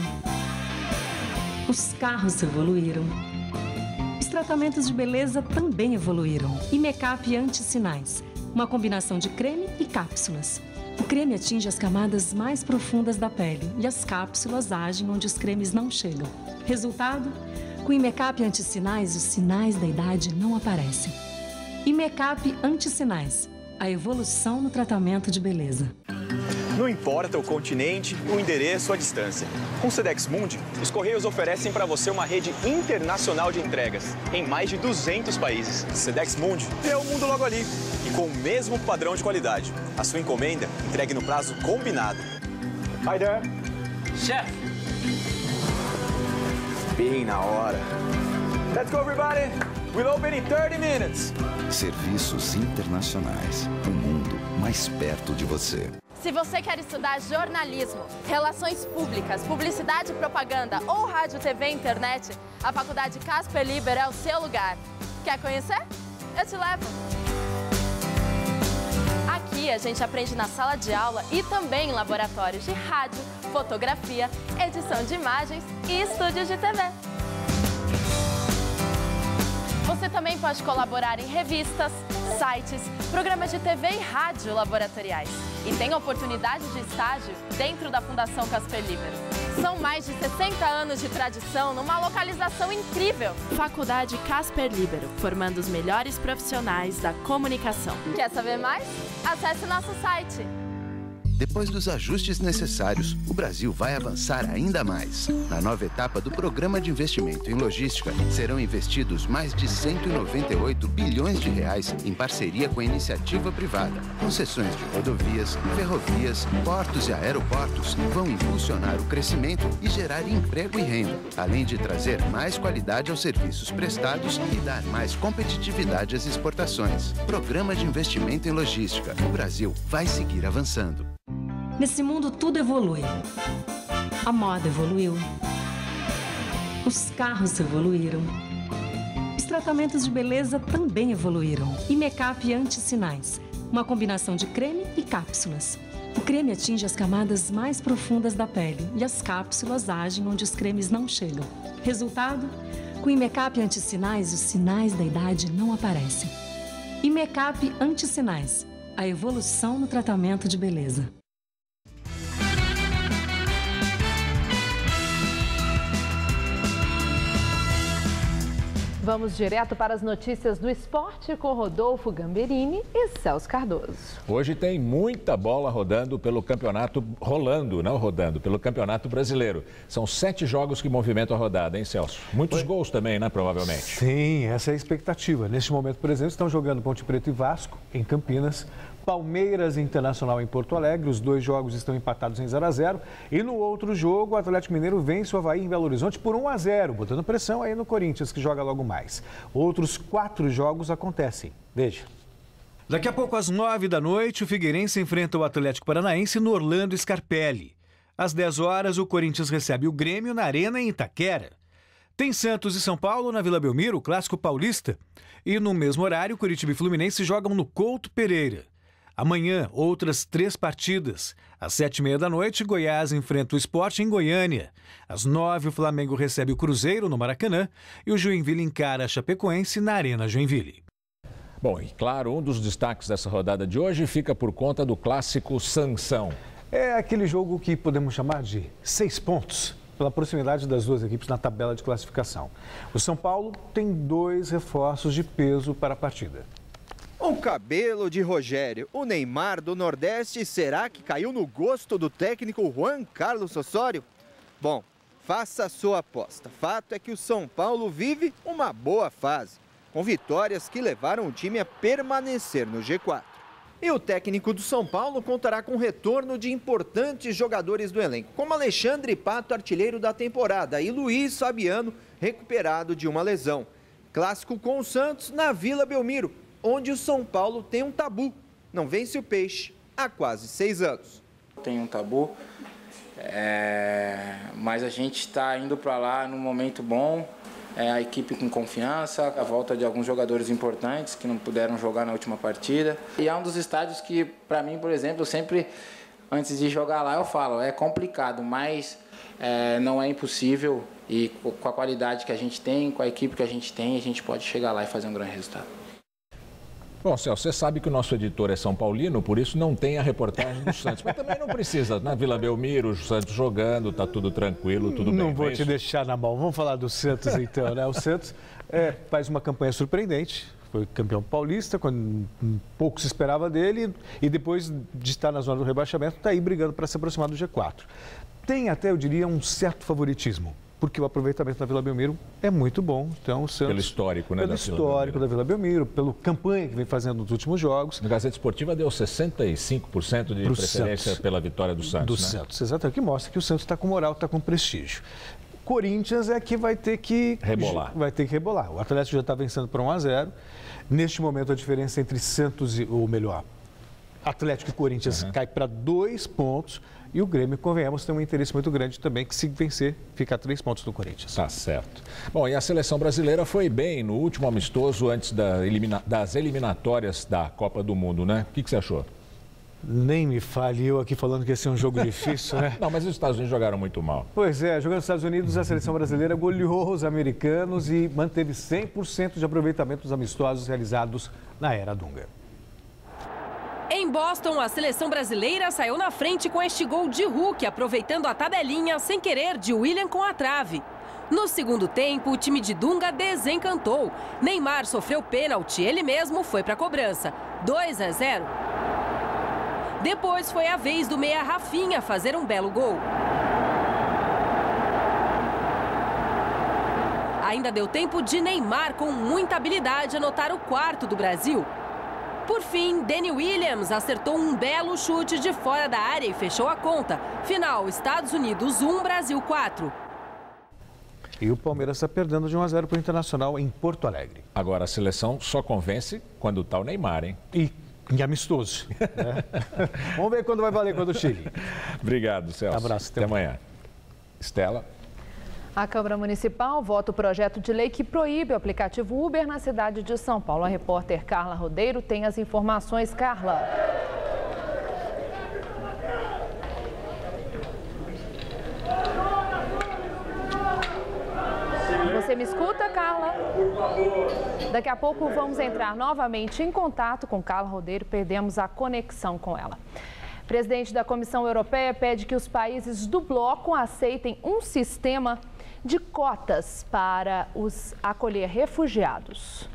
Os carros evoluíram. Os tratamentos de beleza também evoluíram. E make-up anti-sinais. Uma combinação de creme e cápsulas. O creme atinge as camadas mais profundas da pele e as cápsulas agem onde os cremes não chegam. Resultado? Com o make-up anti-sinais, os sinais da idade não aparecem. E make-up anti-sinais. A evolução no tratamento de beleza. Não importa o continente, o endereço ou a distância. Com o Sedex Mundi, os Correios oferecem para você uma rede internacional de entregas em mais de 200 países. Sedex Mundi é o mundo logo ali e com o mesmo padrão de qualidade. A sua encomenda entregue no prazo combinado. Hi there. Chef. Bem na hora. Let's go, everybody. We'll open in 30 minutes. Serviços internacionais. O mundo mais perto de você. Se você quer estudar jornalismo, relações públicas, publicidade e propaganda ou rádio, TV e internet, a Faculdade Casper Liber é o seu lugar. Quer conhecer? Eu te levo! Aqui a gente aprende na sala de aula e também em laboratórios de rádio, fotografia, edição de imagens e estúdios de TV. Você também pode colaborar em revistas, sites, programas de TV e rádio laboratoriais. E tem oportunidade de estágio dentro da Fundação Casper Libero. São mais de 60 anos de tradição numa localização incrível. Faculdade Casper Libero, formando os melhores profissionais da comunicação. Quer saber mais? Acesse nosso site. Depois dos ajustes necessários, o Brasil vai avançar ainda mais. Na nova etapa do Programa de Investimento em Logística, serão investidos mais de 198 bilhões de reais em parceria com a iniciativa privada. Concessões de rodovias, ferrovias, portos e aeroportos vão impulsionar o crescimento e gerar emprego e renda, além de trazer mais qualidade aos serviços prestados e dar mais competitividade às exportações. Programa de Investimento em Logística. O Brasil vai seguir avançando. Nesse mundo tudo evolui. A moda evoluiu. Os carros evoluíram. Os tratamentos de beleza também evoluíram. E make-up anti-sinais. Uma combinação de creme e cápsulas. O creme atinge as camadas mais profundas da pele e as cápsulas agem onde os cremes não chegam. Resultado? Com o make-up anti-sinais, os sinais da idade não aparecem. E make-up anti-sinais. A evolução no tratamento de beleza. Vamos direto para as notícias do esporte com Rodolfo Gamberini e Celso Cardoso. Hoje tem muita bola rodando pelo campeonato, pelo Campeonato Brasileiro. São 7 jogos que movimentam a rodada, hein, Celso? Muitos gols também, né, provavelmente? Sim, essa é a expectativa. Neste momento, por exemplo, estão jogando Ponte Preta e Vasco, em Campinas. Palmeiras e Internacional em Porto Alegre, os 2 jogos estão empatados em 0-0. E no outro jogo, o Atlético Mineiro vence o Avaí em Belo Horizonte por 1-0, botando pressão aí no Corinthians, que joga logo mais. Outros 4 jogos acontecem. Veja. Daqui a pouco, às 9 da noite, o Figueirense enfrenta o Atlético Paranaense no Orlando Scarpelli. Às 10 horas, o Corinthians recebe o Grêmio na Arena em Itaquera. Tem Santos e São Paulo na Vila Belmiro, o Clássico Paulista. E no mesmo horário, Curitiba e Fluminense jogam no Couto Pereira. Amanhã, outras 3 partidas. Às 7h30 da noite, Goiás enfrenta o Sport em Goiânia. Às 9h, o Flamengo recebe o Cruzeiro no Maracanã e o Joinville encara a Chapecoense na Arena Joinville. Bom, e claro, um dos destaques dessa rodada de hoje fica por conta do clássico Sansão. É aquele jogo que podemos chamar de 6 pontos, pela proximidade das 2 equipes na tabela de classificação. O São Paulo tem 2 reforços de peso para a partida. O cabelo de Rogério, o Neymar do Nordeste, será que caiu no gosto do técnico Juan Carlos Osório? Bom, faça a sua aposta. Fato é que o São Paulo vive uma boa fase, com vitórias que levaram o time a permanecer no G4. E o técnico do São Paulo contará com o retorno de importantes jogadores do elenco, como Alexandre Pato, artilheiro da temporada, e Luiz Fabiano, recuperado de uma lesão. Clássico com o Santos na Vila Belmiro, onde o São Paulo tem um tabu. Não vence o Peixe há quase 6 anos. Tem um tabu, mas a gente está indo para lá num momento bom. A equipe com confiança, a volta de alguns jogadores importantes que não puderam jogar na última partida. E é um dos estádios que, para mim, por exemplo, eu sempre, antes de jogar lá, eu falo, é complicado, mas não é impossível. E com a qualidade que a gente tem, com a equipe que a gente pode chegar lá e fazer um grande resultado. Bom, Celso, você sabe que o nosso editor é São Paulino, por isso não tem a reportagem do Santos. Mas também não precisa. Na Vila Belmiro, o Santos jogando, tá tudo tranquilo, tudo bem. Não vou te deixar na mão. Vamos falar do Santos então, né? O Santos faz uma campanha surpreendente. Foi campeão paulista, quando pouco se esperava dele. E depois de estar na zona do rebaixamento, está aí brigando para se aproximar do G4. Tem até, eu diria, um certo favoritismo. Porque o aproveitamento da Vila Belmiro é muito bom. Então, o Santos, pelo histórico, né? Pelo histórico da Vila Belmiro, pela campanha que vem fazendo nos últimos jogos. Na Gazeta Esportiva deu 65% de preferência pela vitória do Santos. Do Santos, exatamente. Que mostra que o Santos está com moral, está com prestígio. Corinthians é que vai ter que rebolar. O Atlético já está vencendo por 1-0. Neste momento, a diferença entre Santos ou melhor, Atlético e Corinthians cai para 2 pontos. E o Grêmio, convenhamos, tem um interesse muito grande também, que se vencer, fica a 3 pontos do Corinthians. Tá certo. Bom, e a seleção brasileira foi bem no último amistoso antes das eliminatórias da Copa do Mundo, né? O que você achou? Nem me fale, eu aqui falando que esse é um jogo difícil, né? Não, mas os Estados Unidos jogaram muito mal. Pois é, jogando nos Estados Unidos, a seleção brasileira goleou os americanos e manteve 100% de aproveitamento dos amistosos realizados na era Dunga. Em Boston, a seleção brasileira saiu na frente com este gol de Hulk, aproveitando a tabelinha sem querer de William com a trave. No segundo tempo, o time de Dunga desencantou. Neymar sofreu pênalti, ele mesmo foi para a cobrança. 2-0. Depois foi a vez do meia Rafinha fazer um belo gol. Ainda deu tempo de Neymar, com muita habilidade, anotar o 4º do Brasil. Por fim, Danny Williams acertou um belo chute de fora da área e fechou a conta. Final, Estados Unidos 1, Brasil 4. E o Palmeiras está perdendo de 1-0 para o Internacional em Porto Alegre. Agora, a seleção só convence quando está o Neymar, hein? E amistoso. Né? Vamos ver quando vai valer contra o Chile. Obrigado, Celso. Abraço. Até amanhã. Estela. A Câmara Municipal vota o projeto de lei que proíbe o aplicativo Uber na cidade de São Paulo. A repórter Carla Rodeiro tem as informações. Carla. Você me escuta, Carla? Daqui a pouco vamos entrar novamente em contato com Carla Rodeiro. Perdemos a conexão com ela. O presidente da Comissão Europeia pede que os países do bloco aceitem um sistema de cotas para acolher refugiados.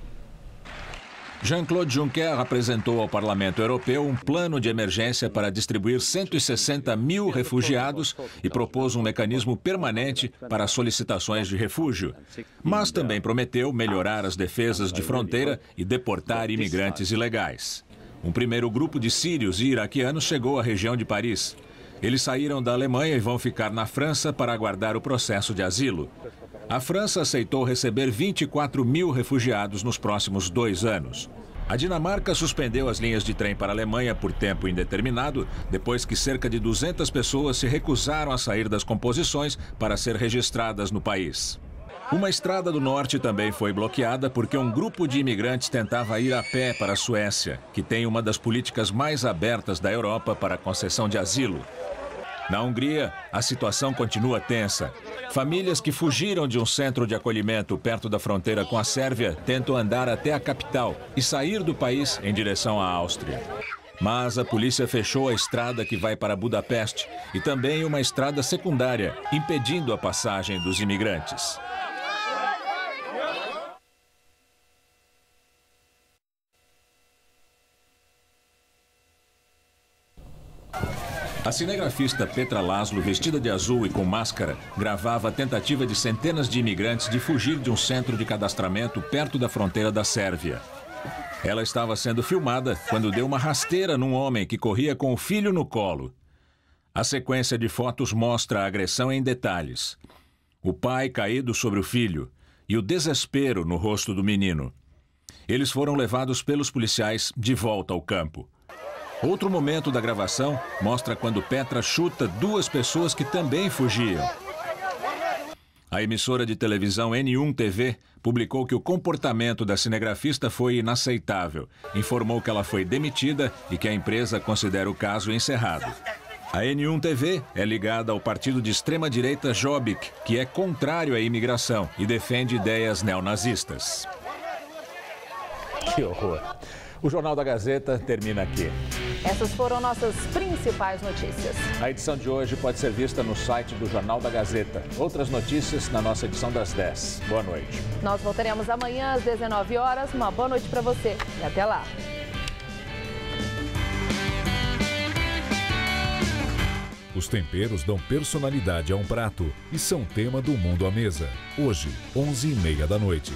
Jean-Claude Juncker apresentou ao Parlamento Europeu um plano de emergência para distribuir 160 mil refugiados e propôs um mecanismo permanente para solicitações de refúgio. Mas também prometeu melhorar as defesas de fronteira e deportar imigrantes ilegais. Um primeiro grupo de sírios e iraquianos chegou à região de Paris. Eles saíram da Alemanha e vão ficar na França para aguardar o processo de asilo. A França aceitou receber 24 mil refugiados nos próximos 2 anos. A Dinamarca suspendeu as linhas de trem para a Alemanha por tempo indeterminado, depois que cerca de 200 pessoas se recusaram a sair das composições para ser registradas no país. Uma estrada do norte também foi bloqueada porque um grupo de imigrantes tentava ir a pé para a Suécia, que tem uma das políticas mais abertas da Europa para a concessão de asilo. Na Hungria, a situação continua tensa. Famílias que fugiram de um centro de acolhimento perto da fronteira com a Sérvia tentam andar até a capital e sair do país em direção à Áustria. Mas a polícia fechou a estrada que vai para Budapeste e também uma estrada secundária, impedindo a passagem dos imigrantes. A cinegrafista Petra Laszlo, vestida de azul e com máscara, gravava a tentativa de centenas de imigrantes de fugir de um centro de cadastramento perto da fronteira da Sérvia. Ela estava sendo filmada quando deu uma rasteira num homem que corria com o filho no colo. A sequência de fotos mostra a agressão em detalhes. O pai caído sobre o filho e o desespero no rosto do menino. Eles foram levados pelos policiais de volta ao campo. Outro momento da gravação mostra quando Petra chuta duas pessoas que também fugiam. A emissora de televisão N1 TV publicou que o comportamento da cinegrafista foi inaceitável. Informou que ela foi demitida e que a empresa considera o caso encerrado. A N1 TV é ligada ao partido de extrema-direita Jobbik, que é contrário à imigração e defende ideias neonazistas. Que horror! O Jornal da Gazeta termina aqui. Essas foram nossas principais notícias. A edição de hoje pode ser vista no site do Jornal da Gazeta. Outras notícias na nossa edição das 10. Boa noite. Nós voltaremos amanhã às 19 horas. Uma boa noite para você e até lá. Os temperos dão personalidade a um prato e são tema do Mundo à Mesa. Hoje, 11h30 da noite.